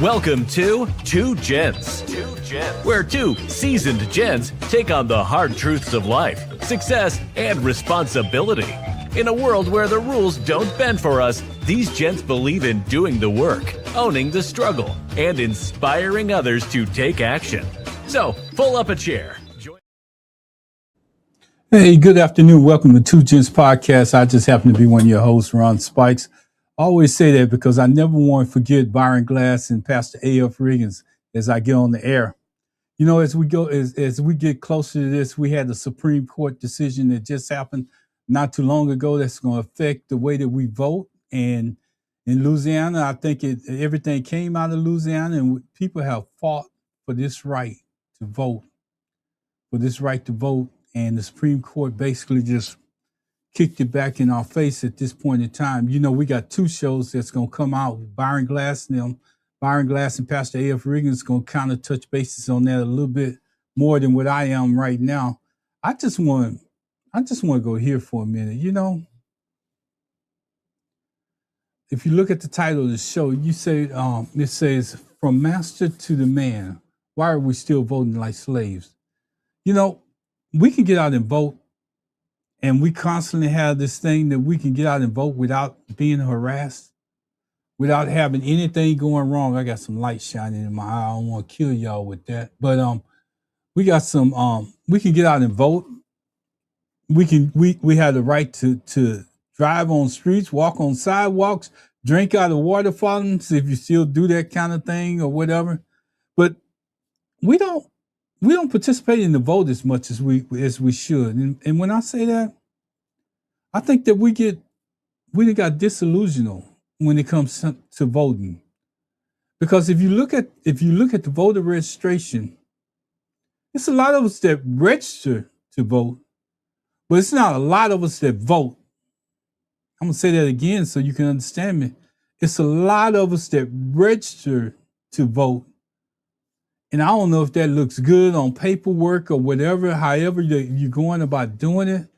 Welcome to Two Gents, where two seasoned gents take on the hard truths of life, success, and responsibility. In a world where the rules don't bend for us, these gents believe in doing the work, owning the struggle, and inspiring others to take action. So, pull up a chair. Hey, good afternoon. Welcome to Two Gents Podcast. I just happen to be one of your hosts, Ron Spikes. I always say that because I never want to forget Byron Glass and Pastor A.F. Riggins as I get on the air. You know, as we get closer to this, we had the Supreme Court decision that just happened not too long ago that's going to affect the way that we vote. And in Louisiana, I think everything came out of Louisiana, and people have fought for this right to vote, And the Supreme Court basically just kicked it back in our face at this point in time. You know, we got two shows that's going to come out. Byron Glass and Pastor A.F. Riggins is going to kind of touch bases on that a little bit more than what I am right now. I just want to go here for a minute. You know, if you look at the title of the show, you say it says, "From Master to the Man, why are we still voting like slaves?" You know, we can get out and vote. And we constantly have this thing that we can get out and vote without being harassed, without having anything going wrong. I got some light shining in my eye. I don't want to kill y'all with that. But we got some we can get out and vote. We have the right to drive on streets, walk on sidewalks, drink out of water fountains if you still do that kind of thing or whatever. But we don't participate in the vote as much as we should. And when I say that, I think that we got disillusioned when it comes to voting. Because if you look at the voter registration, it's a lot of us that register to vote, but it's not a lot of us that vote. I'm gonna say that again so you can understand me. It's a lot of us that register to vote. And I don't know if that looks good on paperwork or whatever, however you're going about doing it.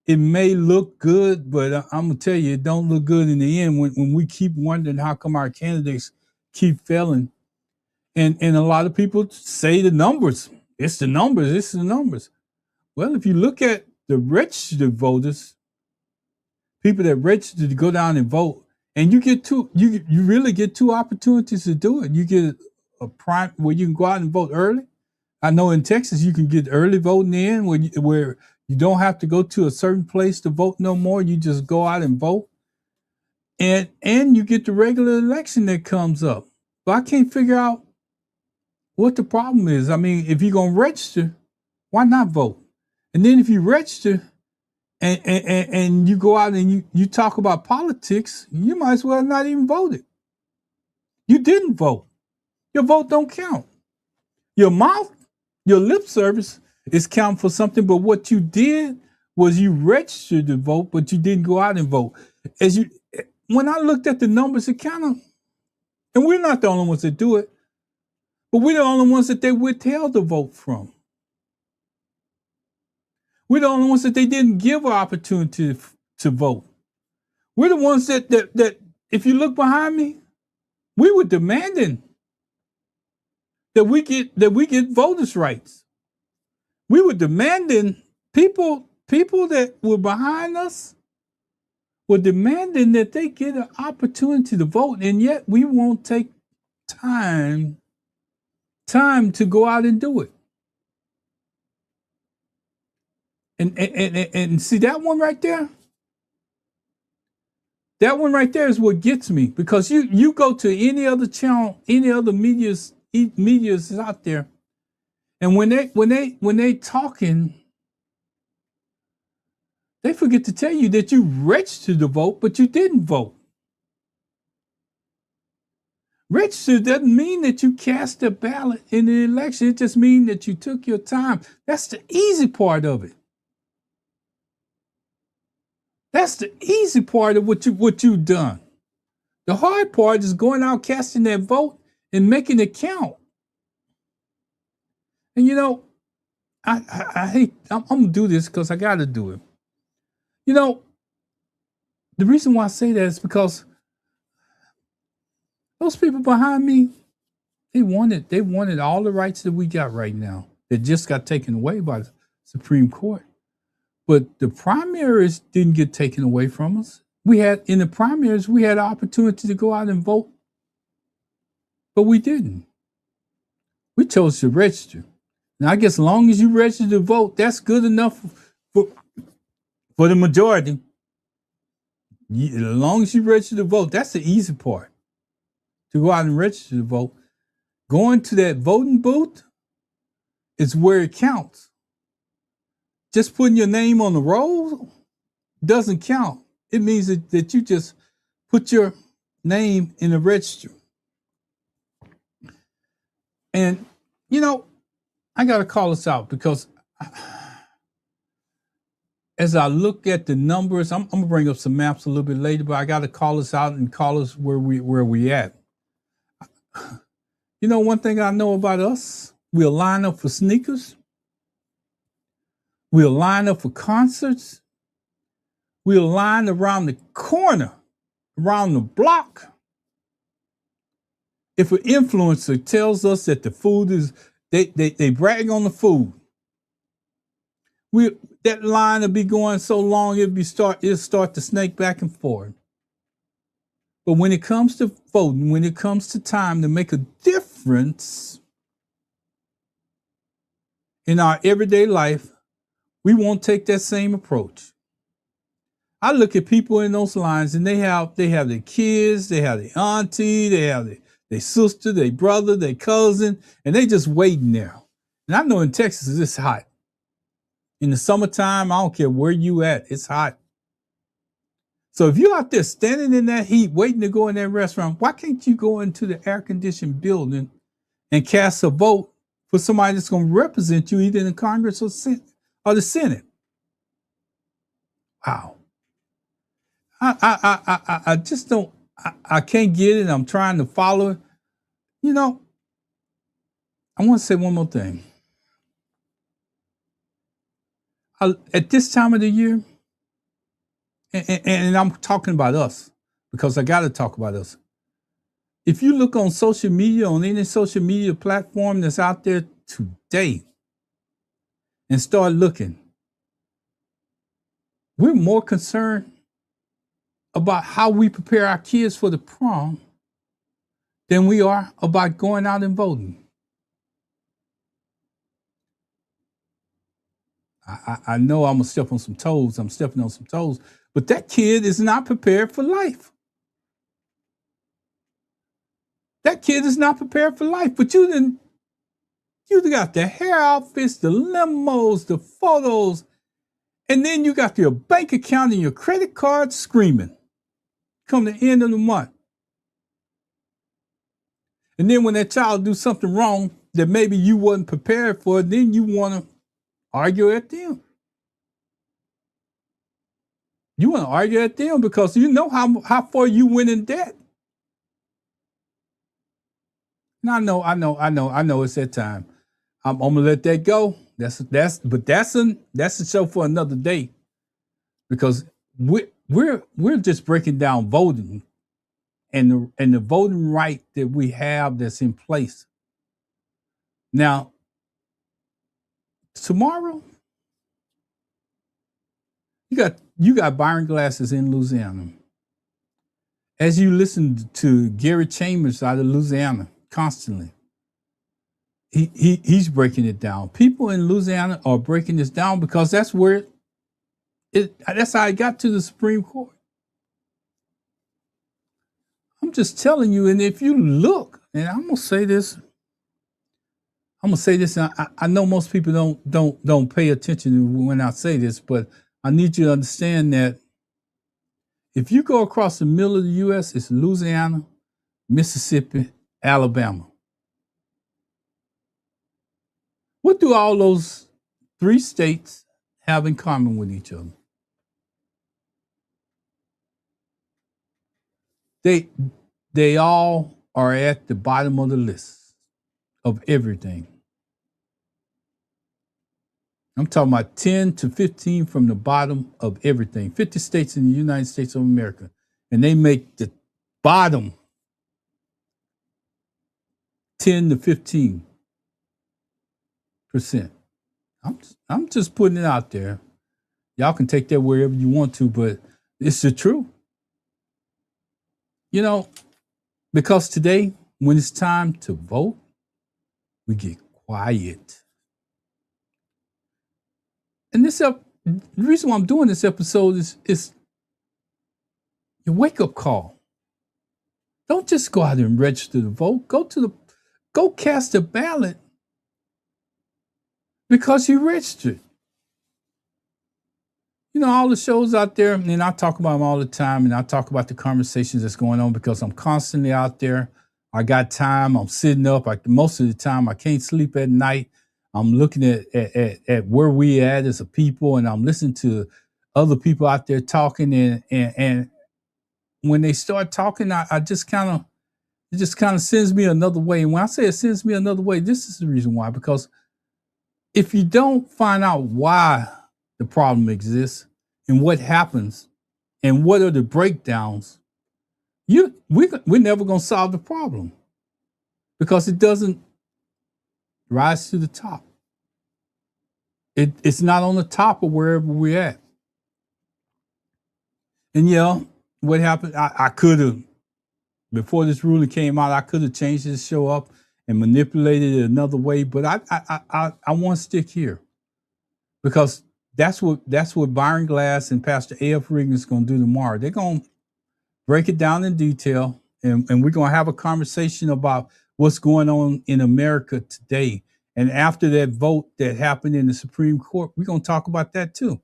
It may look good, but I'm going to tell you, it don't look good in the end when we keep wondering how come our candidates keep failing. And a lot of people say the numbers. It's the numbers. Well, if you look at the registered voters, people that register to go down and vote, and you really get two opportunities to do it. You get a prime where you can go out and vote early. I know in Texas you can get early voting in where you don't have to go to a certain place to vote no more. You just go out and vote. And you get the regular election that comes up. But I can't figure out what the problem is. I mean, if you're going to register, why not vote? And then if you register and you go out and you talk about politics, you might as well not even vote it. You didn't vote. Your vote don't count. Your mouth, your lip service is counting for something, but what you did was you registered to vote, but you didn't go out and vote. When I looked at the numbers, it kind of, and we're not the only ones that do it, but we're the only ones that they withheld the vote from. We're the only ones that they didn't give an opportunity to vote. We're the ones that if you look behind me, we were demanding that we get voters' rights. We were demanding people that were behind us were demanding that they get an opportunity to vote, and yet we won't take time to go out and do it. And see that one right there? That one right there is what gets me, because you go to any other channel, any other media's out there, and when they talking, they forget to tell you that you registered to vote, but you didn't vote. Register doesn't mean that you cast a ballot in the election. It just means that you took your time. That's the easy part of it. That's the easy part of what you've done. The hard part is going out, casting that vote, and making it count. And you know, I hate, I'm gonna do this because I gotta do it. You know, the reason why I say that is because Those people behind me, they wanted all the rights that we got right now that just got taken away by the Supreme Court. But the primaries didn't get taken away from us. In the primaries, we had an opportunity to go out and vote, but we didn't. We chose to register. Now, I guess as long as you register to vote, that's good enough for the majority. As long as you register to vote, that's the easy part. To go out and register to vote. Going to that voting booth is where it counts. Just putting your name on the roll doesn't count. It means that you just put your name in the register. And, I got to call this out because as I look at the numbers, I'm going to bring up some maps a little bit later, but I got to call this out and call us where we at. One thing I know about us, we'll line up for sneakers. We'll line up for concerts. We'll line around the corner, around the block. If an influencer tells us that the food is, they brag on the food. That line will be going so long, it'll start to snake back and forth. But when it comes to voting, when it comes to time to make a difference in our everyday life, we won't take that same approach. I look at people in those lines and they have their kids, they have their auntie, they have their sister, their brother, their cousin, and they just waiting there. And I know in Texas it's hot. In the summertime, I don't care where you at, it's hot. So if you're out there standing in that heat, waiting to go in that restaurant, why can't you go into the air-conditioned building and cast a vote for somebody that's going to represent you either in the Congress or the Senate? Wow. I just don't, I can't get it. I'm trying to follow it. I want to say one more thing. At this time of the year, and I'm talking about us because I got to talk about us. If you look on social media, on any social media platform that's out there today, and start looking, we're more concerned about how we prepare our kids for the prom than we are about going out and voting. I know I'm going to step on some toes. I'm stepping on some toes. But that kid is not prepared for life. That kid is not prepared for life. But you got the hair outfits, the limos, the photos, and then you got your bank account and your credit card screaming. Come the end of the month. And then when that child do something wrong that maybe you wasn't prepared for, then you want to argue at them. You want to argue at them because you know how far you went in debt. And I know it's that time. I'm gonna let that go. That's a show for another day. Because we're just breaking down voting and the voting right that we have that's in place. Now, tomorrow, you got Byron Glasses in Louisiana. As you listen to Gary Chambers out of Louisiana constantly, he's breaking it down. People in Louisiana are breaking this down because that's how it got to the Supreme Court. I'm just telling you, and if you look, and I'm gonna say this, and I know most people don't pay attention when I say this, but I need you to understand that if you go across the middle of the U.S., it's Louisiana, Mississippi, Alabama. What do all those three states have in common with each other? They all are at the bottom of the list of everything. I'm talking about 10 to 15 from the bottom of everything. 50 states in the United States of America. And they make the bottom 10 to 15%. I'm just putting it out there. Y'all can take that wherever you want to, but it's the truth. You know, because today, when it's time to vote, we get quiet. And the reason why I'm doing this episode is your wake-up call. Don't just go out and register to vote. Go cast a ballot because you registered. You know, all the shows out there, and I talk about them all the time, and I talk about the conversations that's going on because I'm constantly out there. I got time. I'm sitting up. Most of the time, I can't sleep at night. I'm looking at where we at as a people, and I'm listening to other people out there talking. And when they start talking, it just kind of sends me another way. And when I say it sends me another way, this is the reason why. Because if you don't find out why the problem exists and what happens and what are the breakdowns, we're never going to solve the problem because it doesn't rise to the top. It's not on the top of wherever we're at. And what happened, I could have, before this ruling came out, I could have changed this show up and manipulated it another way, but I want to stick here because that's what Byron Glass and Pastor A.F. Regan is going to do tomorrow. They're going to break it down in detail, and we're going to have a conversation about what's going on in America today. And after that vote that happened in the Supreme Court, we're going to talk about that too.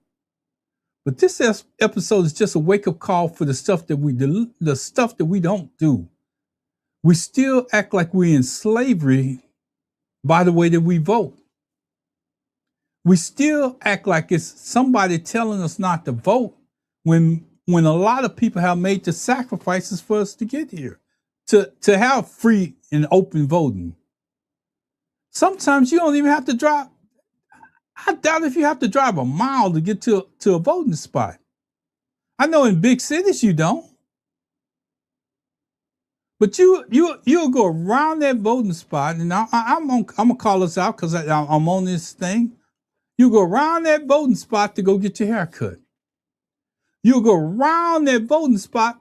But this episode is just a wake-up call for the stuff that we don't do. We still act like we're in slavery by the way that we vote. We still act like it's somebody telling us not to vote when a lot of people have made the sacrifices for us to get here, to have free and open voting. Sometimes you don't even have to drive. I doubt if you have to drive a mile to get to a voting spot. I know in big cities you don't. But you'll go around that voting spot, and I'm gonna call us out because I'm on this thing. You go around that voting spot to go get your hair cut. You'll go around that voting spot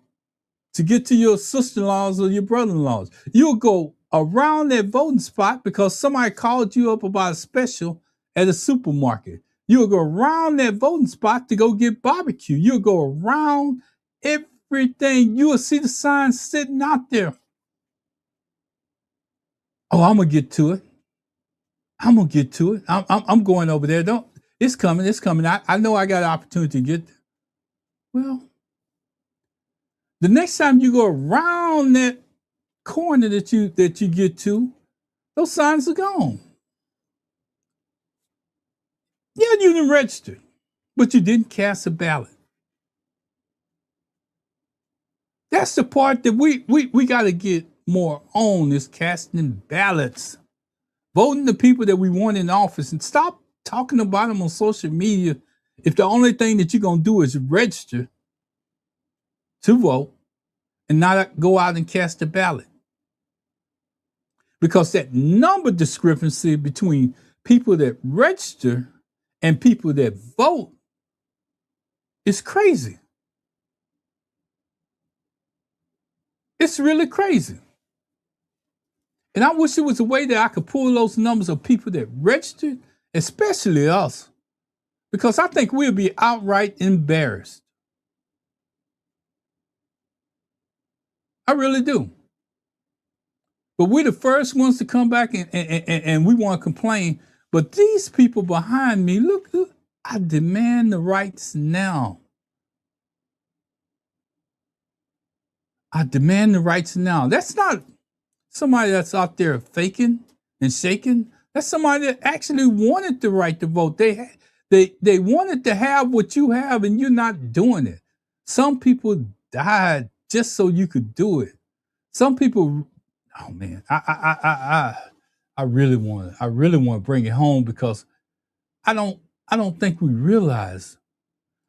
to get to your sister-in-laws or your brother-in-laws. You'll go around that voting spot because somebody called you up about a special at a supermarket. You'll go around that voting spot to go get barbecue. You'll go around everything. You will see the signs sitting out there. Oh, I'm gonna get to it. I'm going over there. It's coming. I know I got an opportunity to get there. Well, the next time you go around that corner that you get to, those signs are gone. Yeah, you didn't register, but you didn't cast a ballot. That's the part that we got to get more on, is casting ballots, voting the people that we want in office, and stop talking about them on social media if the only thing that you're going to do is register to vote and not go out and cast a ballot. Because that number discrepancy between people that register and people that vote is crazy. It's really crazy. And I wish there was a way that I could pull those numbers of people that registered, especially us, because I think we'll be outright embarrassed. I really do. But we're the first ones to come back and we want to complain. But these people behind me, look, I demand the rights now. I demand the rights now. That's not somebody that's out there faking and shaking. That's somebody that actually wanted the right to vote. They wanted to have what you have, and you're not doing it. Some people died just so you could do it. Some people, oh man, I really want to bring it home because I don't think we realize.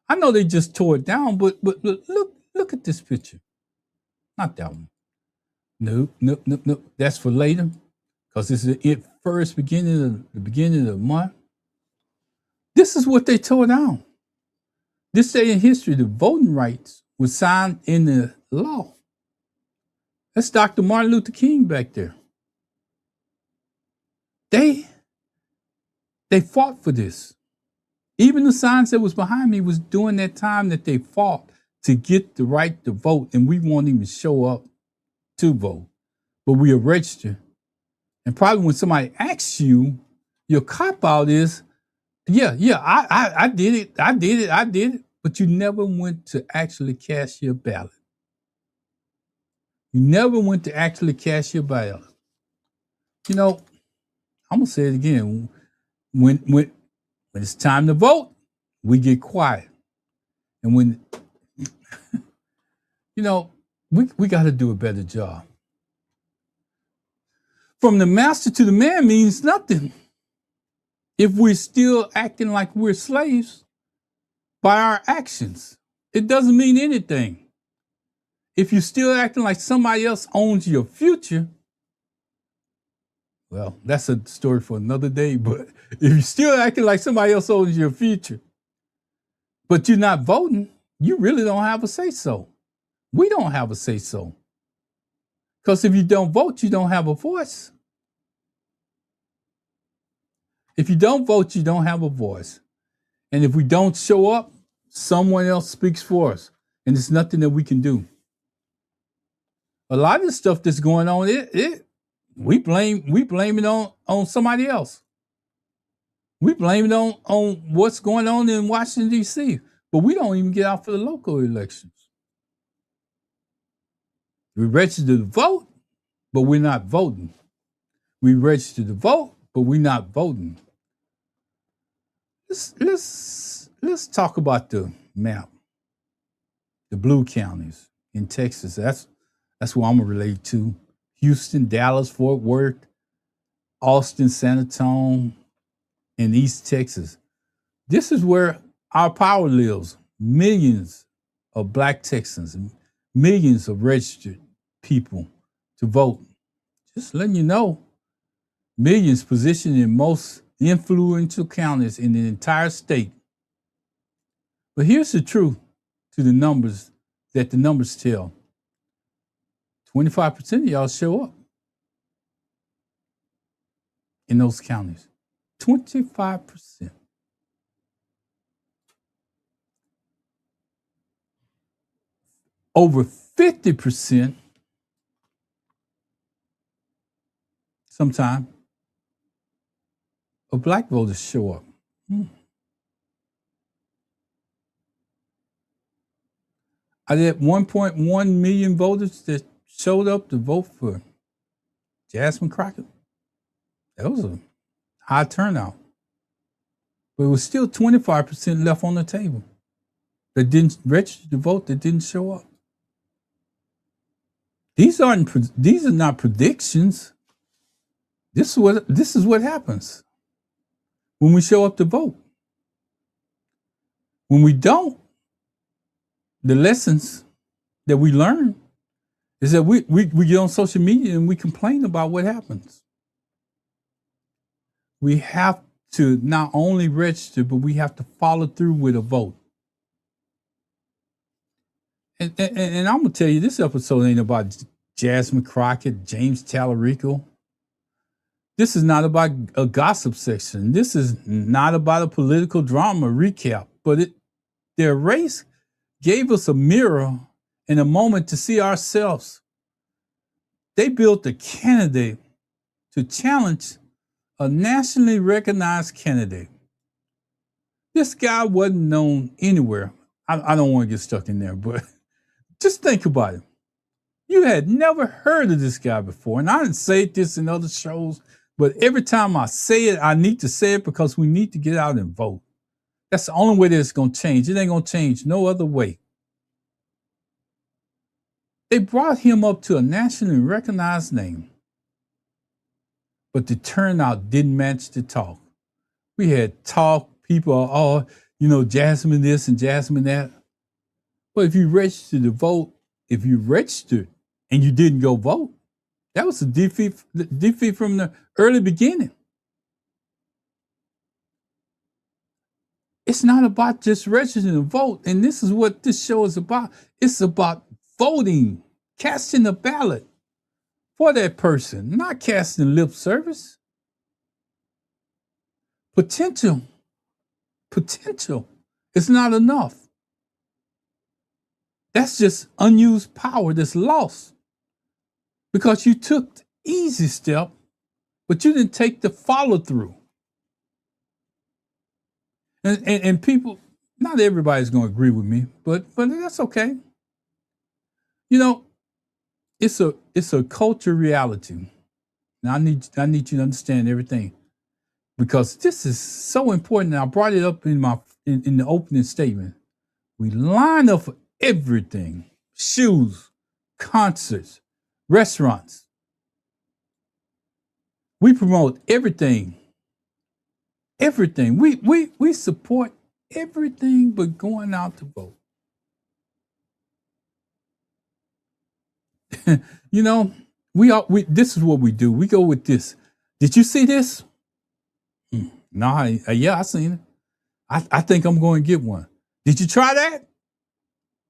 I know they just tore it down, but look at this picture. Not that one. Nope. That's for later. because it's the beginning of the month. This is what they tore down. This day in history, the voting rights was signed in the law. That's Dr. Martin Luther King back there. They fought for this. Even the signs that was behind me was during that time that they fought to get the right to vote, and we won't even show up to vote. But we are registered. And probably when somebody asks you, your cop-out is, I did it. But you never went to actually cast your ballot. You never went to actually cast your ballot. You know, I'm going to say it again. When it's time to vote, we get quiet. And when, we got to do a better job. From the master to the man means nothing if we're still acting like we're slaves by our actions. It doesn't mean anything. If you're still acting like somebody else owns your future, well, that's a story for another day, but if you're still acting like somebody else owns your future, but you're not voting, you really don't have a say-so. We don't have a say-so. Because if you don't vote, you don't have a voice. If you don't vote, you don't have a voice. And if we don't show up, someone else speaks for us. And there's nothing that we can do. A lot of the stuff that's going on, we blame it on somebody else. We blame it on what's going on in Washington, D.C. But we don't even get out for the local elections. We register to vote, but we're not voting. We register to vote, but we're not voting. Let's talk about the map. The blue counties in Texas. That's what I'm gonna relate to. Houston, Dallas, Fort Worth, Austin, San Antonio, and East Texas. This is where our power lives. Millions of Black Texans, millions of registered people to vote. Just letting you know, millions positioned in most influential counties in the entire state. But here's the truth to the numbers that the numbers tell. 25% of y'all show up in those counties. 25%. Over 50% sometime of Black voters show up. I did 1.1 million voters that showed up to vote for Jasmine Crockett. That was a high turnout. But it was still 25% left on the table that didn't register to vote, that didn't show up. These are not predictions. This is what happens when we show up to vote. When we don't, the lessons that we learn is that we get on social media and we complain about what happens. We have to not only register, but we have to follow through with a vote. And I'm going to tell you, this episode ain't about Jasmine Crockett, James Talarico. This is not about a gossip section. This is not about a political drama recap, but their race gave us a mirror and a moment to see ourselves. They built a candidate to challenge a nationally recognized candidate. This guy wasn't known anywhere. I don't want to get stuck in there, but just think about it. You had never heard of this guy before, and I didn't say this in other shows, but every time I say it, I need to say it because we need to get out and vote. That's the only way that it's going to change. It ain't going to change no other way. They brought him up to a nationally recognized name, but the turnout didn't match the talk. We had talk, people, Jasmine this and Jasmine that. But if you registered to vote, if you registered and you didn't go vote, That was a defeat from the early beginning. It's not about just registering to vote. And this is what this show is about. It's about voting, casting a ballot for that person, not casting lip service. Potential is not enough. That's just unused power that's lost because you took the easy step, but you didn't take the follow through. And people, not everybody's going to agree with me, but that's okay. You know, it's a culture reality. Now I need you to understand everything because this is so important. And I brought it up in the opening statement. We line up for everything: shoes, concerts, restaurants. We promote everything. Everything. We support everything but going out to vote. You know, this is what we do. We go with this. Did you see this? No, yeah, I seen it. I think I'm going to get one. Did you try that?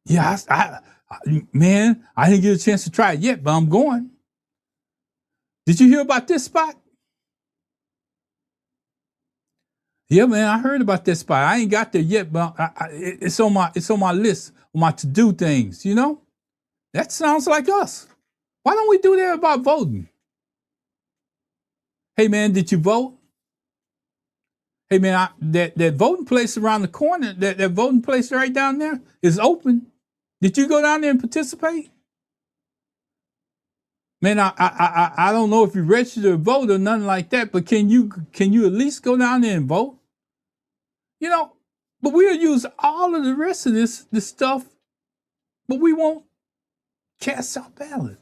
Yeah, man, I didn't get a chance to try it yet, but I'm going. Did you hear about this spot? Yeah, man, I heard about that spot. I ain't got there yet, but it's on my list, on my to-do things, you know? That sounds like us. Why don't we do that about voting? Hey, man, did you vote? Hey, man, that voting place around the corner, that voting place right down there is open. Did you go down there and participate? Man, I don't know if you registered to vote or nothing like that, but can you at least go down there and vote? You know, but we'll use all of the rest of this stuff, but we won't cast our ballot.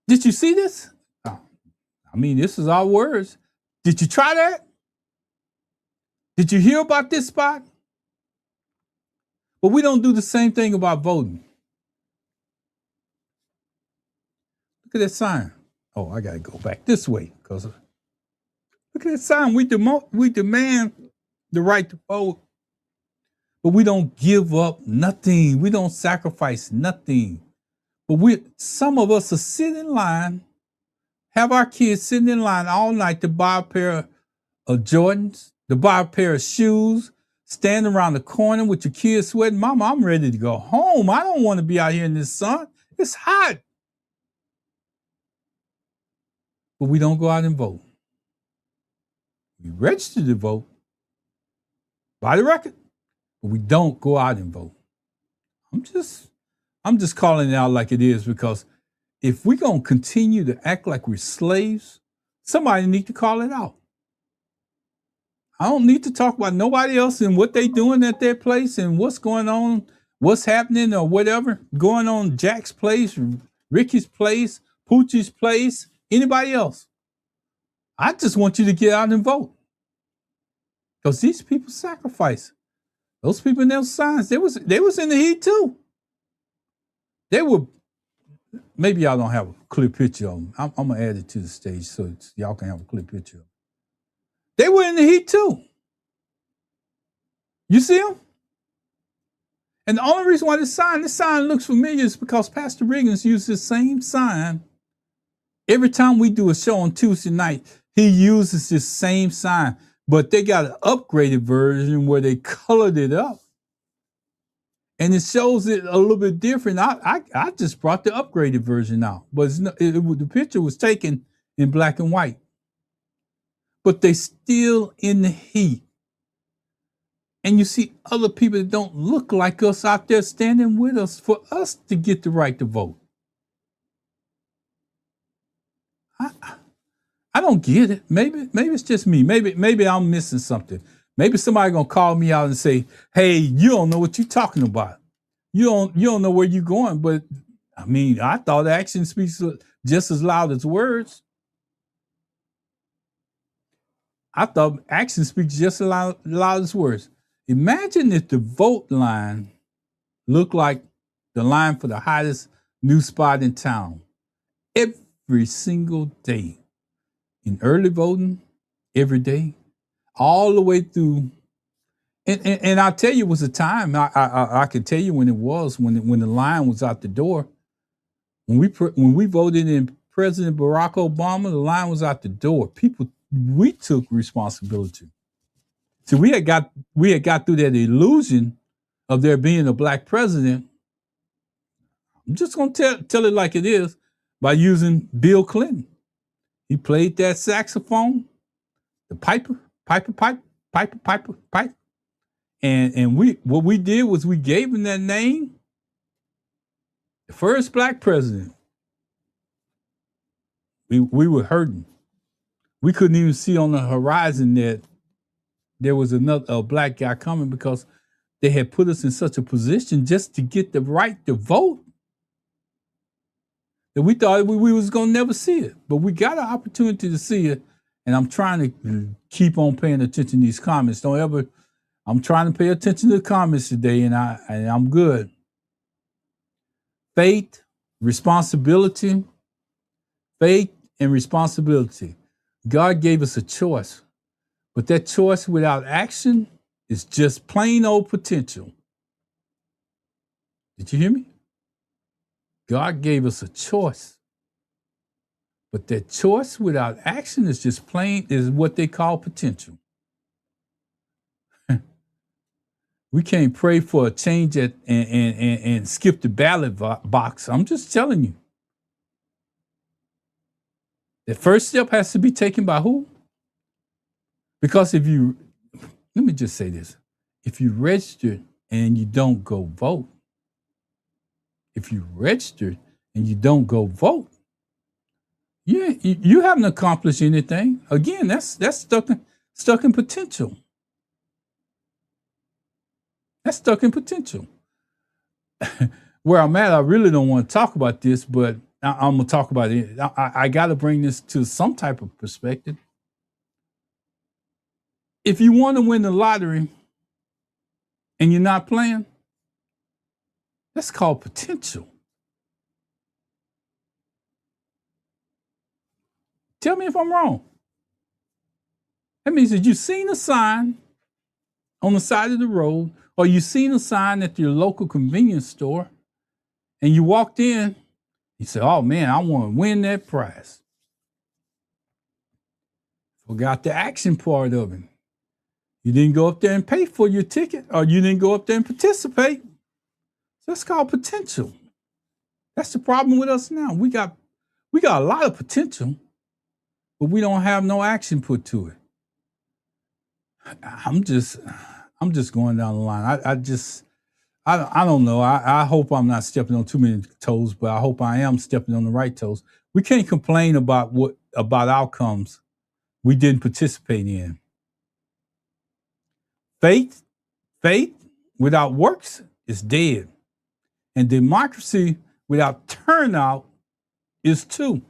Did you see this? Oh, I mean, this is our words. Did you try that? Did you hear about this spot? But we don't do the same thing about voting. Look at that sign. Oh, I got to go back this way because look at that sign. We demand the right to vote, but we don't give up nothing. We don't sacrifice nothing. But some of us are sitting in line, have our kids sitting in line all night to buy a pair of Jordans, to buy a pair of shoes, stand around the corner with your kids sweating. Mama, I'm ready to go home. I don't want to be out here in this sun. It's hot. But we don't go out and vote. We register to vote by the record, but we don't go out and vote. I'm just calling it out like it is because if we're going to continue to act like we're slaves, somebody needs to call it out. I don't need to talk about nobody else and what they doing at their place and what's going on, what's happening or whatever going on Jack's place, Ricky's place, Poochie's place, anybody else. I just want you to get out and vote. Because these people sacrifice. Those people in those signs, they was in the heat too. They were, maybe y'all don't have a clear picture of them. I'm going to add it to the stage so y'all can have a clear picture of them. They were in the heat too. You see them? And the only reason why this sign looks familiar is because Pastor Riggins used the same sign. Every time we do a show on Tuesday night, he uses this same sign. But they got an upgraded version where they colored it up. And it shows it a little bit different. I just brought the upgraded version out. But the picture was taken in black and white. But they still in the heat. And you see other people that don't look like us out there standing with us for us to get the right to vote. I don't get it. Maybe it's just me. Maybe I'm missing something. Maybe somebody gonna call me out and say, "Hey, you don't know what you're talking about. You don't know where you're going." But I mean, I thought action speaks just as loud as words. I thought action speaks just as loud as words. Imagine if the vote line looked like the line for the hottest new spot in town. every single day in early voting, every day, all the way through. And I'll tell you, it was a time. I can tell you when it was when the line was out the door. When we voted in President Barack Obama, the line was out the door. We took responsibility. So we had got through that illusion of there being a black president. I'm just gonna tell it like it is by using Bill Clinton. He played that saxophone, the piper, piper, pipe, piper, piper, pipe. And what we did was we gave him that name, the first black president. We were hurting. We couldn't even see on the horizon that there was a black guy coming because they had put us in such a position just to get the right to vote that we thought we was going to never see it. But we got an opportunity to see it, and I'm trying to keep on paying attention to these comments. I'm trying to pay attention to the comments today, and I'm good. Faith, responsibility, faith and responsibility. God gave us a choice, but that choice without action is just plain old potential. Did you hear me? God gave us a choice, but that choice without action is just is what they call potential. We can't pray for a change and skip the ballot box. I'm just telling you. The first step has to be taken by who? Because let me just say this. If you register and you don't go vote, you haven't accomplished anything. Again, that's stuck in potential. That's stuck in potential. Where I'm at, I really don't want to talk about this, but I'm going to talk about it. I got to bring this to some type of perspective. If you want to win the lottery and you're not playing, that's called potential. Tell me if I'm wrong. That means that you've seen a sign on the side of the road, or you've seen a sign at your local convenience store, and you walked in, you say, oh man, I want to win that prize. Forgot the action part of it. You didn't go up there and pay for your ticket, or you didn't go up there and participate. So that's called potential. That's the problem with us now. We got a lot of potential, but we don't have no action put to it. I'm just going down the line. I don't know. I hope I'm not stepping on too many toes, but I hope I am stepping on the right toes. We can't complain about outcomes we didn't participate in. Faith without works is dead. And democracy without turnout is too.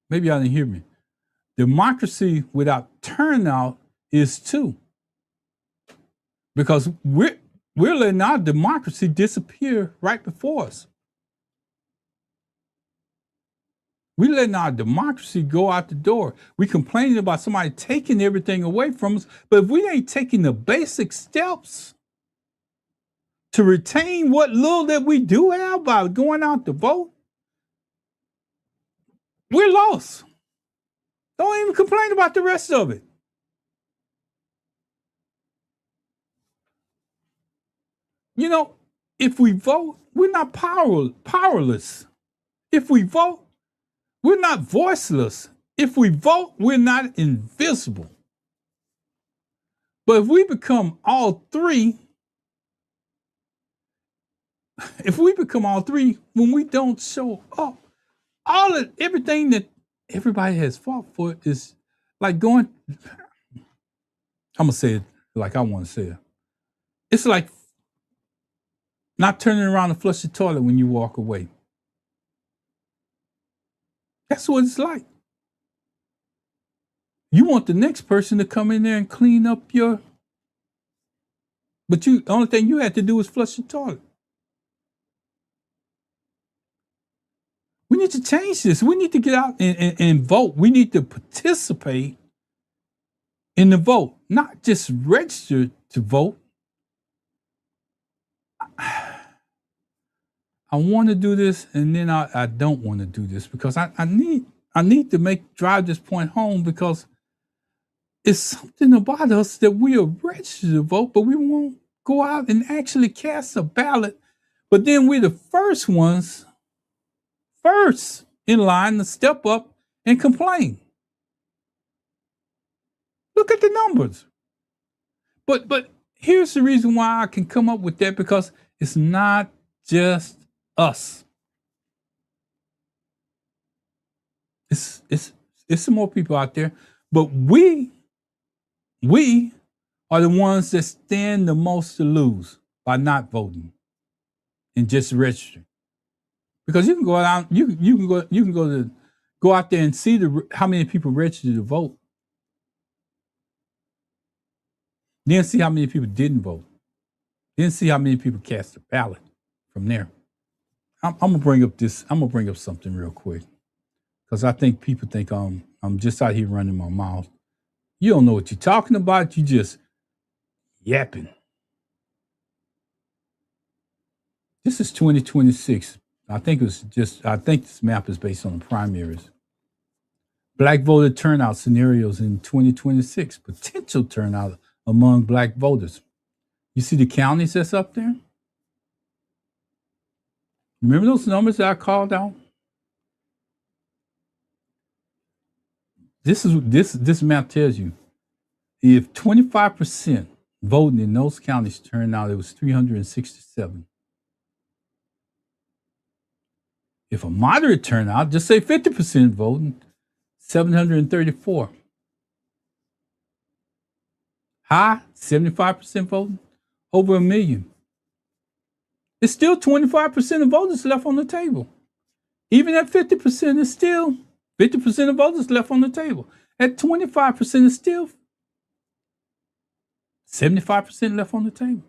Maybe y'all didn't hear me. Democracy without turnout is too. Because we're letting our democracy disappear right before us. We're letting our democracy go out the door. We complaining about somebody taking everything away from us, but if we ain't taking the basic steps to retain what little that we do have by going out to vote, we're lost. Don't even complain about the rest of it. You know, if we vote, we're not powerless. If we vote, we're not voiceless. If we vote, we're not invisible. But if we become all three, when we don't show up, everything that everybody has fought for is like going, I'm going to say it like I want to say it. It's like not turning around to flush the toilet when you walk away. That's what it's like. You want the next person to come in there and clean up but the only thing you had to do was flush the toilet. We need to change this. We need to get out and vote. We need to participate in the vote, not just register to vote. I want to do this, and then I don't want to do this because I need to drive this point home, because it's something about us that we are registered to vote, but we won't go out and actually cast a ballot. But then we're the first in line to step up and complain. Look at the numbers. But here's the reason why I can come up with that, because it's not just us. It's some more people out there, but we are the ones that stand the most to lose by not voting and just registering. Because you can go out, you can go out there and see how many people registered to vote. Then see how many people didn't vote. Then see how many people cast a ballot from there. I'm gonna bring up something real quick, because I think people think I'm just out here running my mouth. You don't know what you're talking about. You just yapping. This is 2026. I think this map is based on the primaries. Black voter turnout scenarios in 2026. Potential turnout among black voters. You see the counties that's up there? Remember those numbers that I called out? This map tells you, if 25% voting in those counties turned out, it was 367. If a moderate turnout, just say 50% voting, 734. High, 75% voting, over 1 million. It's still 25% of voters left on the table. Even at 50%, it's still 50% of voters left on the table. At 25%, it's still 75% left on the table.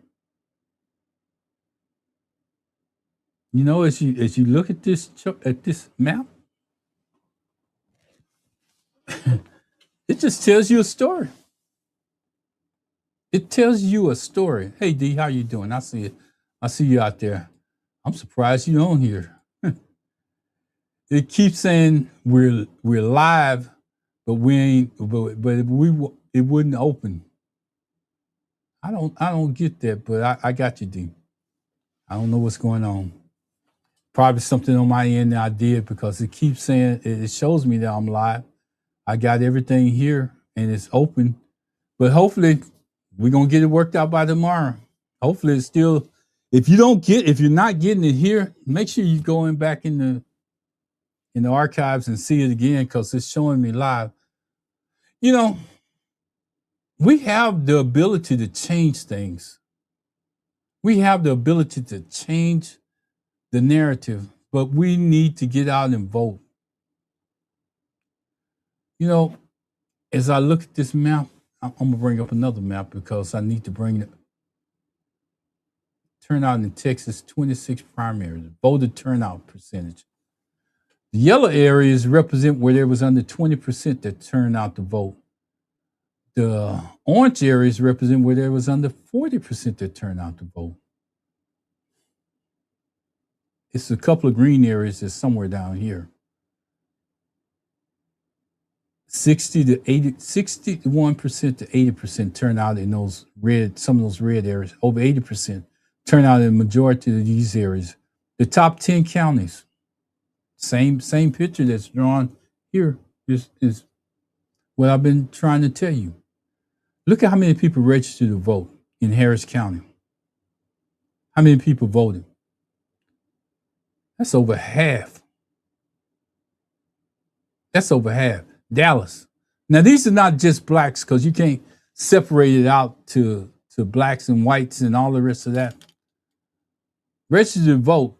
You know, as you look at this map, it just tells you a story. It tells you a story. Hey D, how you doing? I see it. I see you out there. I'm surprised you're on here. It keeps saying we're live, but we ain't. But it wouldn't open. I don't get that, but I got you, D. I don't know what's going on. Probably something on my end that I did, because it keeps saying, it shows me that I'm live. I got everything here and it's open, but hopefully we're gonna get it worked out by tomorrow. Hopefully it's still. If you're not getting it here, make sure you go in back in the archives and see it again, because it's showing me live. You know, we have the ability to change things. We have the ability to change the narrative, but we need to get out and vote. You know, as I look at this map, I'm gonna bring up another map, because I need to bring it. Turnout in Texas, 26 primaries, voter turnout percentage. The yellow areas represent where there was under 20% that turned out to vote. The orange areas represent where there was under 40% that turned out to vote. It's a couple of green areas that's somewhere down here. 61% to 80% turnout in some of those red areas. Over 80% turnout in the majority of these areas. The top 10 counties, same picture that's drawn here is what I've been trying to tell you. Look at how many people registered to vote in Harris County. How many people voted? That's over half. That's over half. Dallas. Now, these are not just blacks, because you can't separate it out to blacks and whites and all the rest of that. Registered to vote.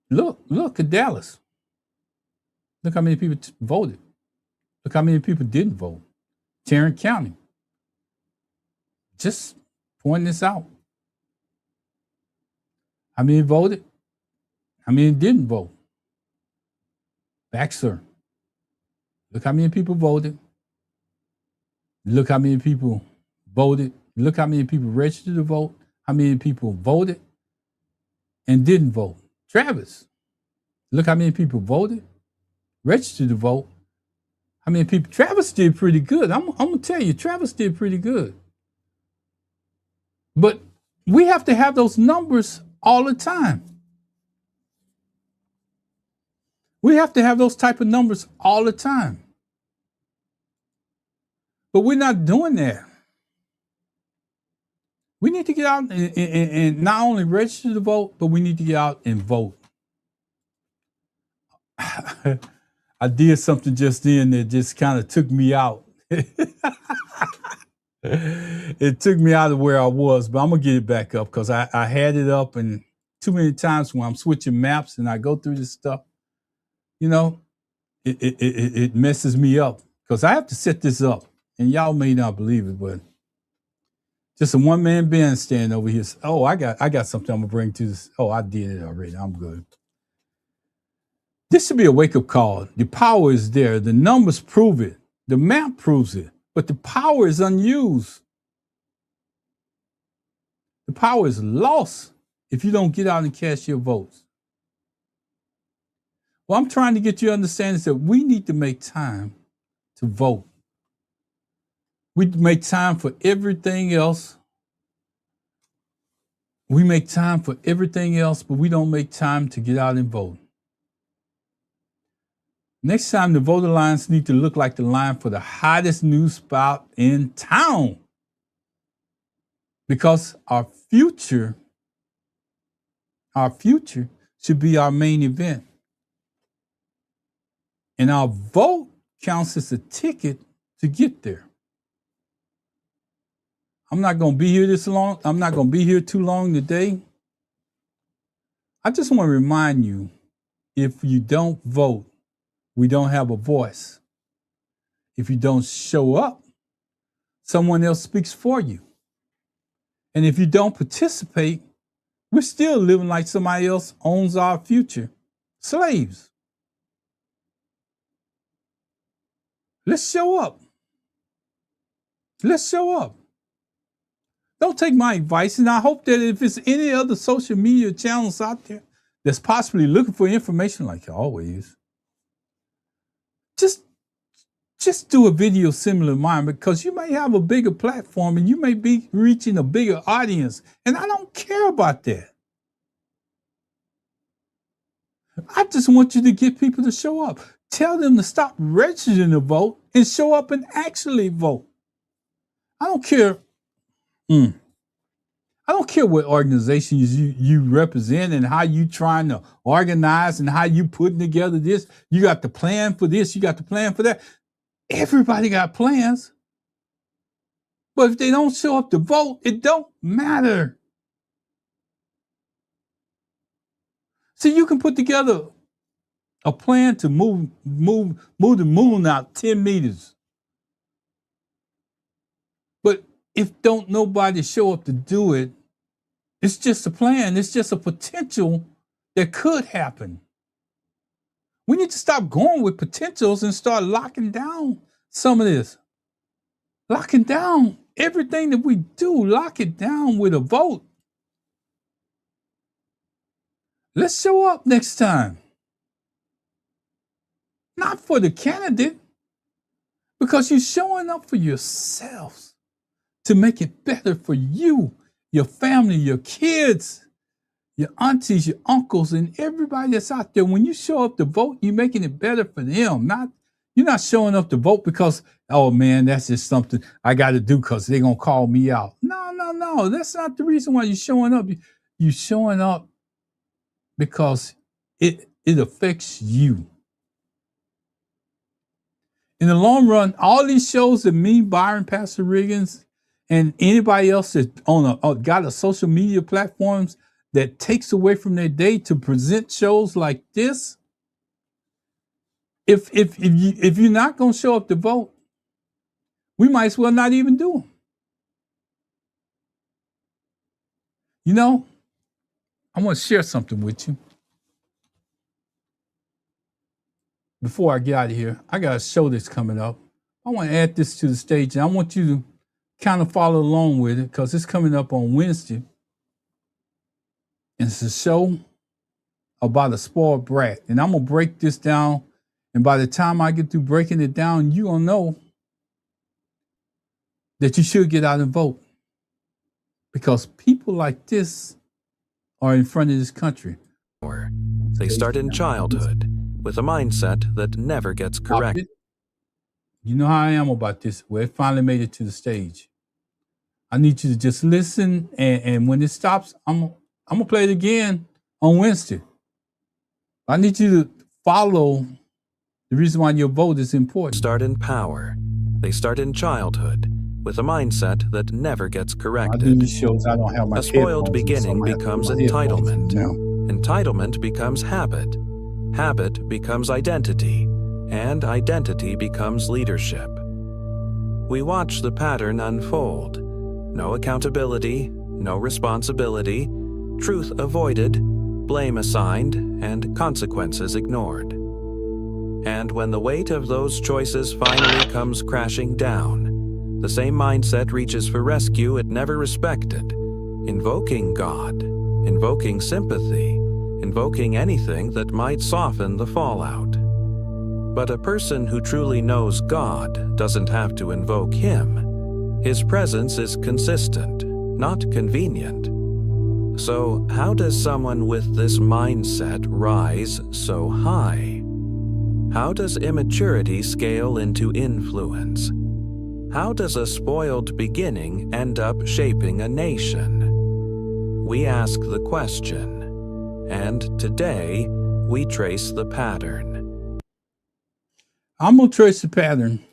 Look at Dallas. Look how many people voted. Look how many people didn't vote. Tarrant County. Just pointing this out. How many voted? How many didn't vote? Baxter. Look how many people voted. Look how many people voted. Look how many people registered to vote. How many people voted and didn't vote. Travis. Look how many people voted, registered to vote. How many people? Travis did pretty good. I'm going to tell you, Travis did pretty good. But we have to have those numbers all the time. We have to have those type of numbers all the time. But we're not doing that. We need to get out and not only register to vote, but we need to get out and vote. I did something just then that just kind of took me out. It took me out of where I was, but I'm going to get it back up because I had it up, and too many times when I'm switching maps and I go through this stuff, you know, it messes me up because I have to set this up. And y'all may not believe it, but just a one-man band stand over here. Oh, I got something I'm going to bring to this. Oh, I did it already. I'm good. This should be a wake-up call. The power is there. The numbers prove it. The map proves it. But the power is unused. The power is lost if you don't get out and cast your votes. What I'm trying to get you to understand is that we need to make time to vote. We make time for everything else. We make time for everything else, but we don't make time to get out and vote. Next time, the voter lines need to look like the line for the hottest news spot in town. Because our future should be our main event. And our vote counts as a ticket to get there. I'm not going to be here this long. I'm not going to be here too long today. I just want to remind you, if you don't vote, we don't have a voice. If you don't show up, someone else speaks for you. And if you don't participate, we're still living like somebody else owns our future. Slaves. Let's show up. Let's show up. Don't take my advice, and I hope that if it's any other social media channels out there that's possibly looking for information like always, just do a video similar to mine, because you may have a bigger platform and you may be reaching a bigger audience, and I don't care about that. I just want you to get people to show up. Tell them to stop registering to vote and show up and actually vote. I don't care. I don't care what organizations you represent and how you trying to organize and how you putting together this. You got the plan for this. You got the plan for that. Everybody got plans. But if they don't show up to vote, it don't matter. See, you can put together a plan to move the moon out 10 meters. But if don't nobody show up to do it, it's just a plan. It's just a potential that could happen. We need to stop going with potentials and start locking down some of this. Locking down everything that we do. Lock it down with a vote. Let's show up next time. Not for the candidate, because you're showing up for yourselves to make it better for you, your family, your kids, your aunties, your uncles, and everybody that's out there. When you show up to vote, you're making it better for them. You're not showing up to vote because, oh man, that's just something I got to do because they're going to call me out. No. That's not the reason why you're showing up. You're showing up because it affects you. In the long run, all these shows that me, Byron, Pastor Riggins, and anybody else that's got a social media platforms that takes away from their day to present shows like this, if you're not going to show up to vote, we might as well not even do them. You know, I want to share something with you. before I get out of here, I got a show that's coming up. I want to add this to the stage, and I want you to kind of follow along with it because it's coming up on Wednesday. And it's a show about a spoiled brat. And I'm going to break this down. And by the time I get through breaking it down, you're going to know that you should get out and vote. Because people like this are in front of this country. They start in childhood with a mindset that never gets corrected. You know how I am about this. Well, it finally made it to the stage. I need you to just listen, and when it stops, I'm gonna play it again on Wednesday. I need you to follow the reason why your vote is important. Start in power. They start in childhood with a mindset that never gets corrected. I do these shows, I don't have my a spoiled headphones, beginning so becomes entitlement. Entitlement becomes habit. Habit becomes identity. And identity becomes leadership. We watch the pattern unfold. No accountability, no responsibility, truth avoided, blame assigned, and consequences ignored. And when the weight of those choices finally comes crashing down, the same mindset reaches for rescue it never respected, invoking God, invoking sympathy, invoking anything that might soften the fallout. But a person who truly knows God doesn't have to invoke Him. His presence is consistent, not convenient. So how does someone with this mindset rise so high? How does immaturity scale into influence? How does a spoiled beginning end up shaping a nation? We ask the question, and today we trace the pattern. I'm gonna trace the pattern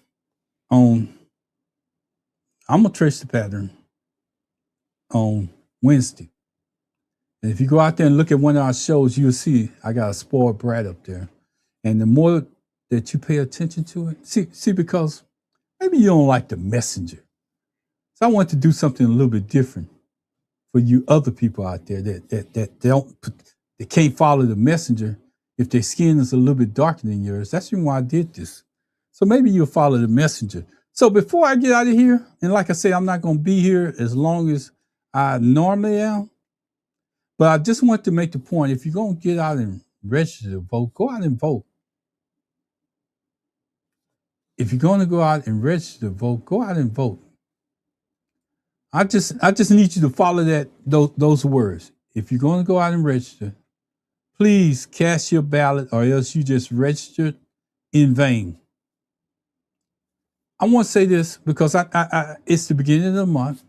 on Wednesday. And if you go out there and look at one of our shows, you'll see I got a spoiled brat up there. And the more that you pay attention to it, see, because maybe you don't like the messenger. So I want to do something a little bit different for you other people out there that can't follow the messenger. If their skin is a little bit darker than yours, that's the reason why I did this. So maybe you'll follow the messenger. So before I get out of here, and like I say, I'm not going to be here as long as I normally am, but I just want to make the point, if you're going to get out and register to vote, go out and vote. If you're going to go out and register to vote, go out and vote. I just need you to follow those words. If you're going to go out and register, please cast your ballot, or else you just registered in vain. I want to say this because it's the beginning of the month,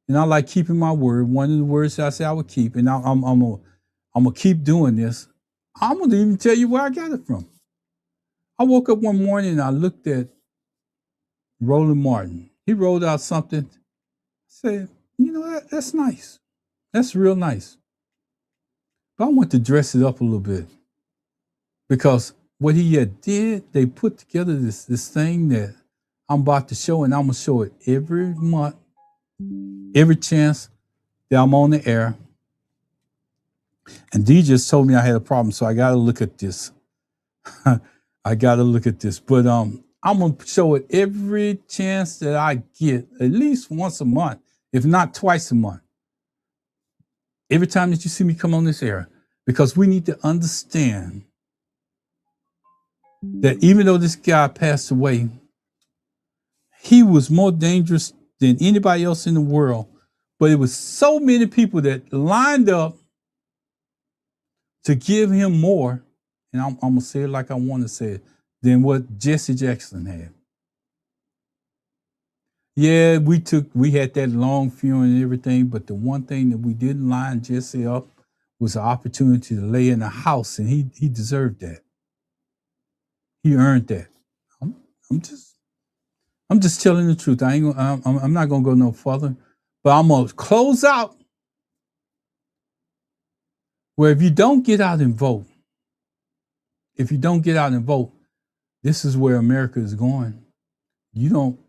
and I like keeping my word. One of the words that I say I would keep, and I'm gonna keep doing this. I'm gonna even tell you where I got it from. I woke up one morning and I looked at Roland Martin. He rolled out something. I said, that's nice. That's real nice. But I want to dress it up a little bit, because what he had did, they put together this thing that I'm about to show, and I'm gonna show it every month, every chance that I'm on the air. And Dee just told me I had a problem, so I gotta look at this. But I'm gonna show it every chance that I get, at least once a month, if not twice a month. Every time that you see me come on this air, because we need to understand that even though this guy passed away, he was more dangerous than anybody else in the world. But it was so many people that lined up to give him more, and I'm going to say it like I want to say it, than what Jesse Jackson had. Yeah, we had that long funeral and everything, but the one thing that we didn't line Jesse up was an opportunity to lay in a house, and he deserved that. He earned that. I'm just telling the truth. I'm not gonna go no further, but I'm gonna close out where if you don't get out and vote, this is where America is going. You don't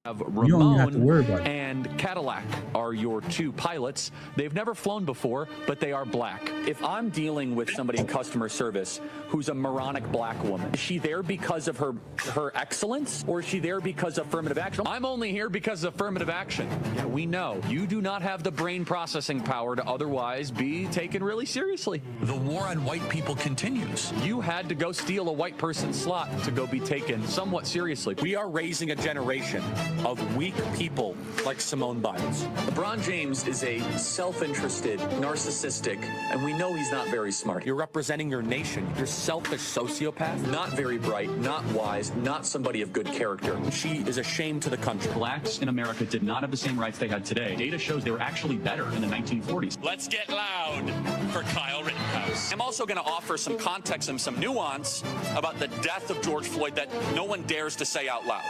You don't even have to worry about it. And Cadillac are your two pilots. They've never flown before, but they are black. If I'm dealing with somebody in customer service who's a moronic black woman, is she there because of her excellence, or is she there because of affirmative action? I'm only here because of affirmative action. Yeah, we know. You do not have the brain processing power to otherwise be taken really seriously. The war on white people continues. You had to go steal a white person's slot to go be taken somewhat seriously. We are raising a generation of weak people like Simone Biles. LeBron James is a self-interested, narcissistic, and we know he's not very smart. You're representing your nation. You're selfish sociopath. Not very bright, not wise, not somebody of good character. She is a shame to the country. Blacks in America did not have the same rights they had today. Data shows they were actually better in the 1940s. Let's get loud for Kyle Rittenhouse. I'm also going to offer some context and some nuance about the death of George Floyd that no one dares to say out loud,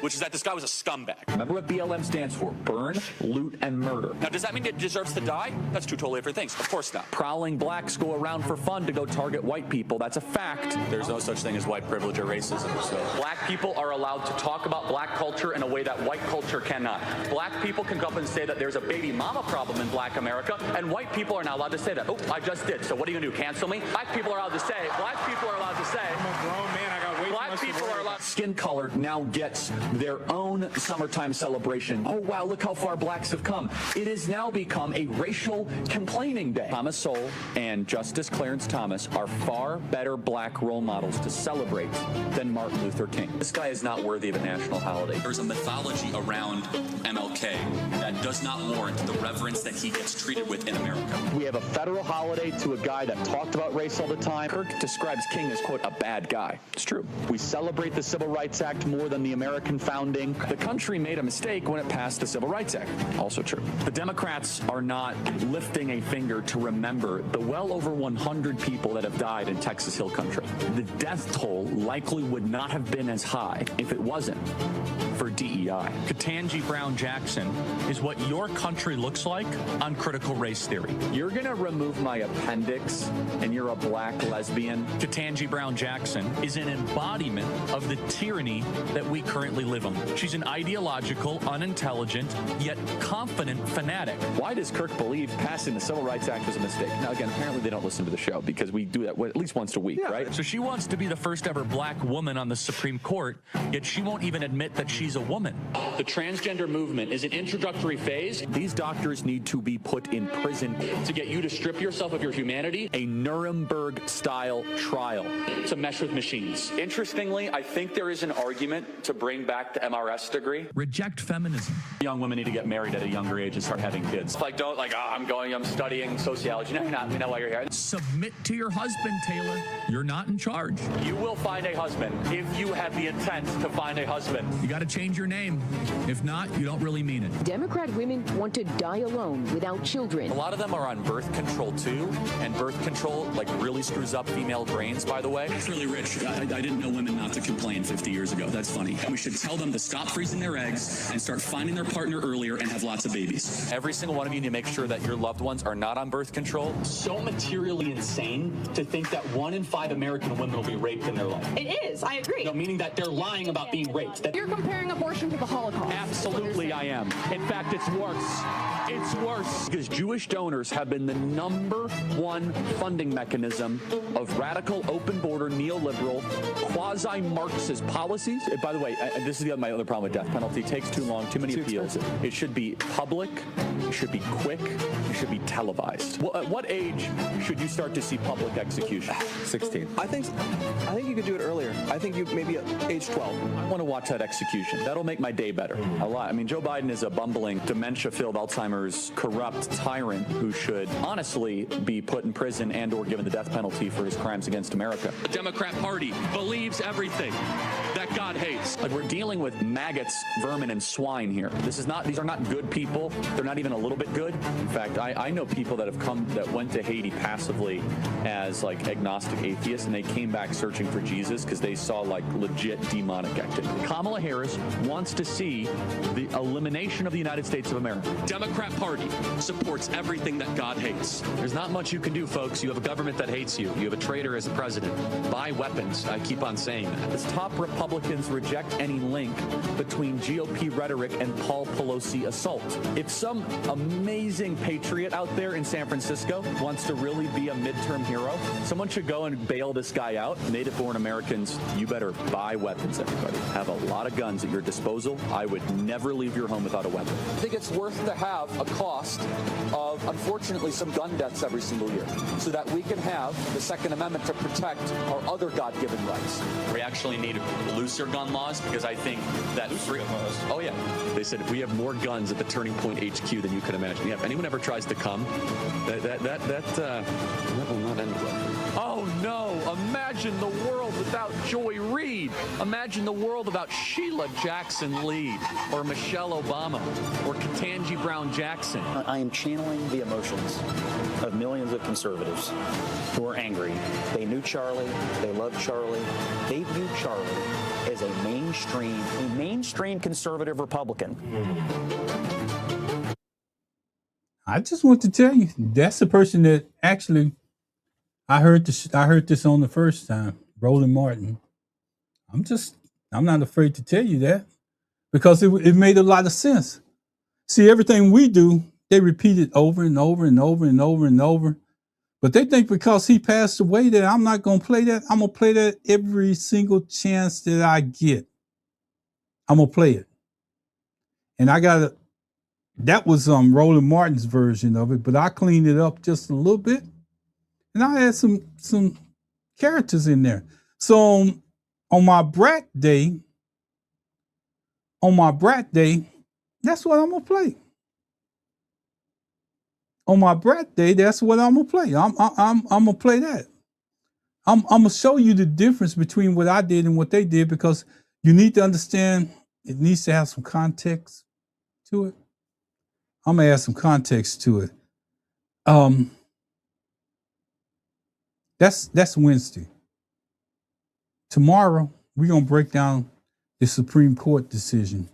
which is that this guy was a scumbag. Remember what BLM stands for? Burn, loot, and murder. Now, does that mean it deserves to die? That's two totally different things. Of course not. Prowling blacks go around for fun to go target white people. That's a fact. There's no such thing as white privilege or racism. So Black people are allowed to talk about black culture in a way that white culture cannot. Black people can come up and say that there's a baby mama problem in black America, and white people are not allowed to say that. Oh, I just did. So what are you going to do, cancel me? Black people are allowed to say, black people are allowed to say, I'm a grown man, I got way black people are allowed. Skin color now gets their own summertime celebration. Oh, wow, look how far blacks have come. It has now become a racial complaining day. Thomas Sowell and Justice Clarence Thomas are far better black role models to celebrate than Martin Luther King. This guy is not worthy of a national holiday. There's a mythology around MLK that does not warrant the reverence that he gets treated with in America. We have a federal holiday to a guy that talked about race all the time. Kirk describes King as, quote, a bad guy. It's true. We celebrate the Civil Rights Act more than the American founding. The country made a mistake when it passed the Civil Rights Act. Also true. The Democrats are not lifting a finger to remember the well over 100 people that have died in Texas Hill Country. The death toll likely would not have been as high if it wasn't for DEI. Ketanji Brown Jackson is what your country looks like on critical race theory. You're going to remove my appendix and you're a black lesbian? Ketanji Brown Jackson is an embodiment of the tyranny that we currently live under. She's an ideological, unintelligent, yet confident fanatic. Why does Kirk believe passing the Civil Rights Act was a mistake? Now, again, apparently they don't listen to the show because we do that at least once a week, right? So she wants to be the first ever black woman on the Supreme Court, yet she won't even admit that she's a woman. The transgender movement is an introductory phase. These doctors need to be put in prison to get you to strip yourself of your humanity. A Nuremberg-style trial to mesh with machines. Interestingly, I think there is an argument to bring back the MRS degree. Reject feminism. Young women need to get married at a younger age and start having kids. I'm studying sociology. No, you're not. We know why you're here. Submit to your husband, Taylor. You're not in charge. You will find a husband if you have the intent to find a husband. You got to change your name. If not, you don't really mean it. Democrat women want to die alone without children. A lot of them are on birth control too, and birth control really screws up female brains, by the way. That's really rich. I didn't know women not to complain 50 years ago. That's funny. We should tell them to stop freezing their eggs and start finding their partner earlier and have lots of babies. Every single one of you need to make sure that your loved ones are not on birth control. So materially insane to think that 1 in 5 American women will be raped in their life. It is. I agree. No, meaning that they're lying about being raped. That You're comparing abortion to the Holocaust. Absolutely I am. In fact, it's worse. It's worse. Because Jewish donors have been the #1 funding mechanism of radical, open border, neoliberal, quasi-Marxist policies. By the way, this is my other problem with death penalty. It takes too long, too many appeals. It should be public. It should be quick. It should be televised. Well, at what age should you start to see public execution? 16. I think you could do it earlier. I think you maybe at age 12. I want to watch that execution. That'll make my day better. A lot. I mean, Joe Biden is a bumbling, dementia-filled, Alzheimer's, corrupt tyrant who should honestly be put in prison and or given the death penalty for his crimes against America. The Democrat Party believes everything that God hates. We're dealing with maggots, vermin, and swine here. These are not good people. They're not even a little bit good. In fact, I know people that went to Haiti passively as agnostic atheists, and they came back searching for Jesus because they saw legit demonic activity. Kamala Harris wants to see the elimination of the United States of America. Democrat Party supports everything that God hates. There's not much you can do, folks. You have a government that hates you. You have a traitor as the president. Buy weapons. I keep on saying that. As top Republicans reject any link between GOP rhetoric and Paul Pelosi assault. If some amazing patriot out there in San Francisco wants to really be a midterm hero, someone should go and bail this guy out. Native-born Americans, you better buy weapons, everybody. Have a lot of guns at your disposal. I would never leave your home without a weapon. I think it's worth to have a cost of, unfortunately, some gun deaths every single year so that we can have the Second Amendment to protect our other God-given rights. We actually need looser gun laws because I think that Oh, yeah. They said if we have more guns at the Turning Point HQ than you could imagine. Yeah, if anyone ever tries to come, that will not end well. Oh, no. Imagine the world without Joy Reid. Imagine the world without Sheila Jackson Lee or Michelle Obama or Ketanji Brown Jackson. I am channeling the emotions of millions of conservatives who are angry. They knew Charlie. They loved Charlie. They viewed Charlie as a mainstream conservative Republican. I just want to tell you, that's the person that actually I heard this on the first time, Roland Martin. I'm not afraid to tell you that because it made a lot of sense. See, everything we do, they repeat it over and over and over and over and over. But they think because he passed away that I'm not going to play that. I'm going to play that every single chance that I get. I'm going to play it. And that was Roland Martin's version of it, but I cleaned it up just a little bit. And I had some characters in there. So on my brat day, that's what I'm going to play. On my brat day, that's what I'm gonna play. I'm gonna play that. I'm gonna show you the difference between what I did and what they did because you need to understand it needs to have some context to it. I'm gonna add some context to it. That's Wednesday. Tomorrow we're gonna break down the Supreme Court decision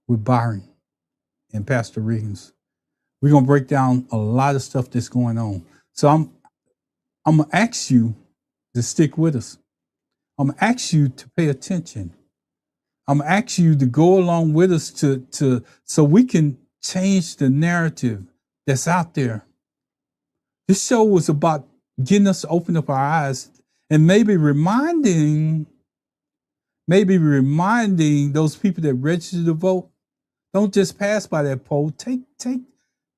with Byron and Pastor Riggins. We're going to break down a lot of stuff that's going on. So I'm going to ask you to stick with us. I'm going to ask you to pay attention. I'm going to ask you to go along with us so we can change the narrative that's out there. This show was about getting us to open up our eyes and maybe reminding those people that registered to vote, don't just pass by that poll. Take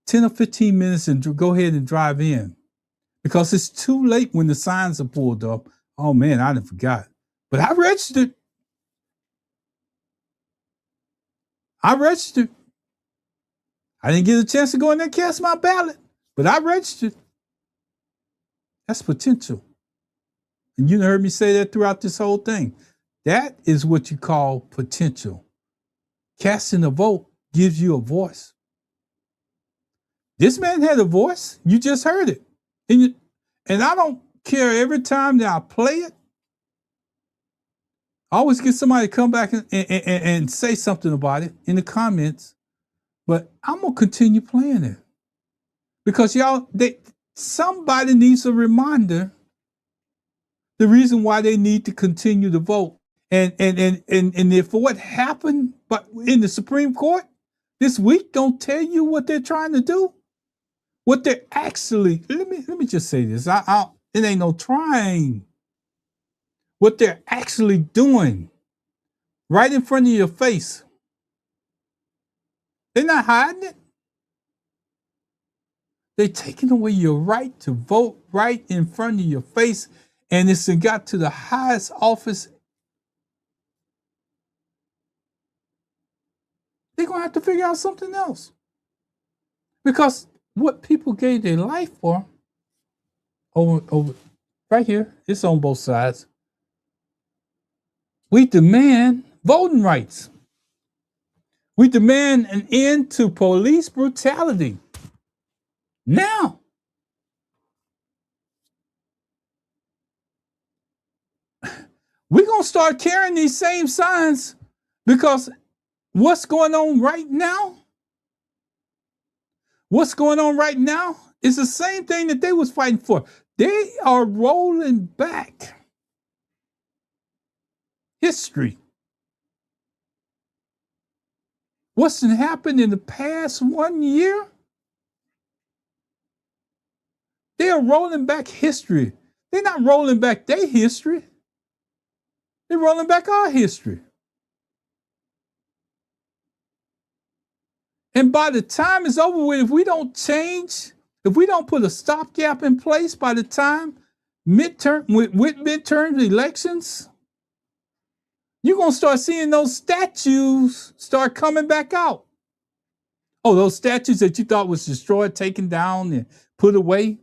10 or 15 minutes and go ahead and drive in because it's too late when the signs are pulled up. Oh man, I done forgot. But I registered. I didn't get a chance to go in there and cast my ballot, but I registered. That's potential. And you heard me say that throughout this whole thing. That is what you call potential. Casting a vote gives you a voice. This man had a voice. You just heard it. And I don't care every time that I play it. I always get somebody to come back and say something about it in the comments. But I'm going to continue playing it. Because somebody needs a reminder the reason why they need to continue to vote. And if what happened in the Supreme Court this week don't tell you what they're trying to do, what they're actually, let me just say this. It ain't no trying. What they're actually doing right in front of your face. They're not hiding it. They're taking away your right to vote right in front of your face. And it's got to the highest office. They're going to have to figure out something else. Because what people gave their life for, over right here, it's on both sides. We demand voting rights. We demand an end to police brutality. Now. We're going to start carrying these same signs because what's going on right now? What's going on right now is the same thing that they was fighting for. They are rolling back history. What's happened in the past 1 year? They are rolling back history. They're not rolling back their history. They're rolling back our history. And by the time it's over with, if we don't change, if we don't put a stopgap in place by the time with midterm elections, you're going to start seeing those statues start coming back out. Oh, those statues that you thought was destroyed, taken down, and put away,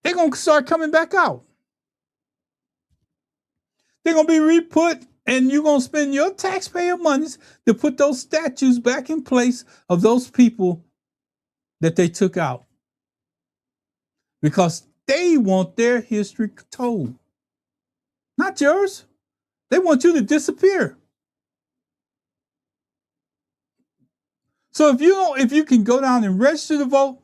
they're going to start coming back out. They're going to be re-put, and you're going to spend your taxpayer monies to put those statues back in place of those people that they took out. Because they want their history told. Not yours. They want you to disappear. So if you can go down and register to vote,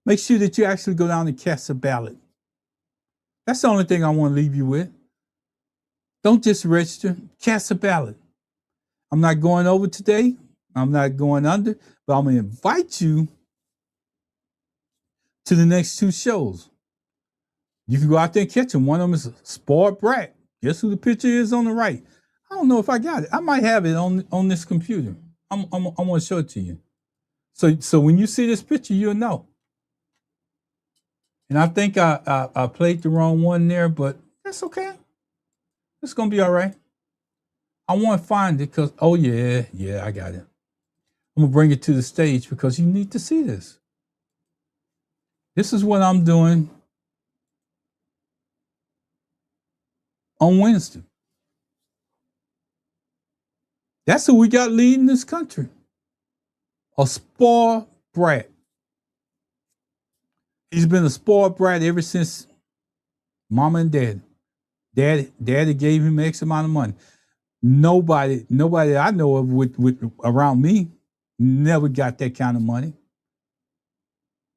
make sure that you actually go down and cast a ballot. That's the only thing I want to leave you with. Don't just register, cast a ballot. I'm not going over today. I'm not going under, but I'm going to invite you to the next 2 shows. You can go out there and catch them. One of them is a spoiled brat. Guess who the picture is on the right? I don't know if I got it. I might have it on this computer. I'm going to show it to you. So when you see this picture, you'll know. And I think I played the wrong one there, but that's okay. It's going to be all right. I want to find it because, oh, yeah, I got it. I'm going to bring it to the stage because you need to see this. This is what I'm doing on Wednesday. That's who we got leading this country. A spoiled brat. He's been a spoiled brat ever since mama and daddy. Daddy gave him X amount of money. Nobody I know of with around me never got that kind of money.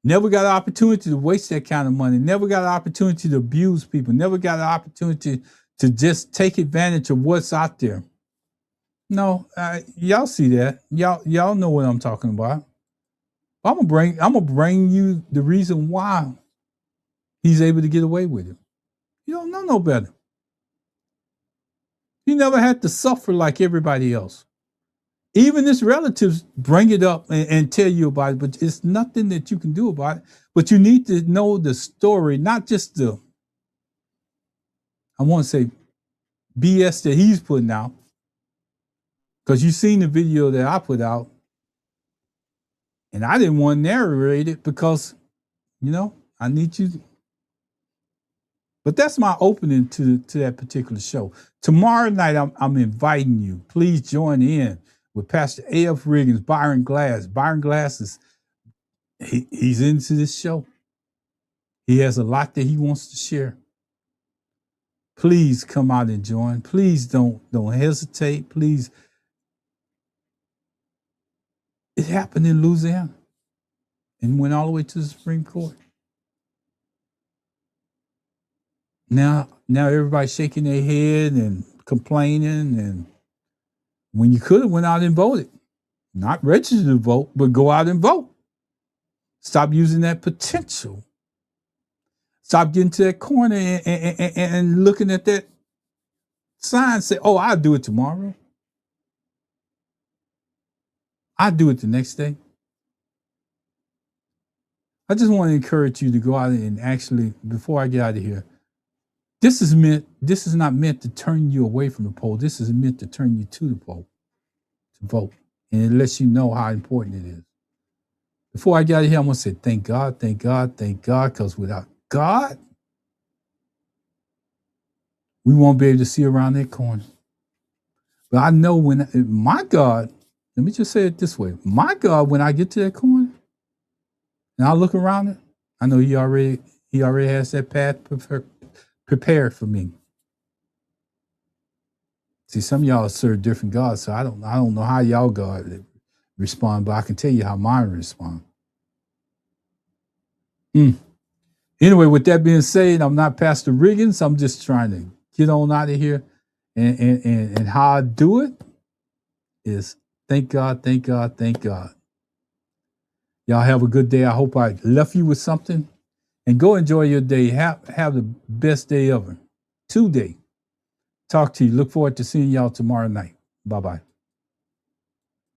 Never got an opportunity to waste that kind of money. Never got an opportunity to abuse people. Never got an opportunity to just take advantage of what's out there. No, y'all see that. Y'all know what I'm talking about. I'm gonna bring you the reason why he's able to get away with it. You don't know no better. He never had to suffer like everybody else. Even his relatives bring it up and tell you about it, but it's nothing that you can do about it. But you need to know the story, not just the, I want to say, BS that he's putting out. Because you've seen the video that I put out. And I didn't want to narrate it because, I need you. But that's my opening to that particular show. Tomorrow night, I'm inviting you. Please join in with Pastor A.F. Riggins, Byron Glass. Byron Glass he's into this show. He has a lot that he wants to share. Please come out and join. Please don't hesitate. Please. It happened in Louisiana and went all the way to the Supreme Court. Now everybody's shaking their head and complaining, and when you could have went out and voted. Not registered to vote, but go out and vote. Stop using that potential. Stop getting to that corner and looking at that sign and say, oh, I'll do it tomorrow. I'll do it the next day. I just want to encourage you to go out and actually, before I get out of here, this is not meant to turn you away from the poll. This is meant to turn you to the poll, to vote. And it lets you know how important it is. Before I get out of here, I want to say thank God, thank God, thank God, because without God, we won't be able to see around that corner. But I know when my God, let me just say it this way. My God, when I get to that corner and I look around it, I know he already has that path prepared for me. See, some of y'all serve different gods, so I don't know how y'all God respond, but I can tell you how mine respond. Anyway, with that being said, I'm not Pastor Riggins. I'm just trying to get on out of here. And how I do it is thank God, thank God, thank God. Y'all have a good day. I hope I left you with something. And go enjoy your day. Have the best day ever. Today. Talk to you. Look forward to seeing y'all tomorrow night. Bye-bye.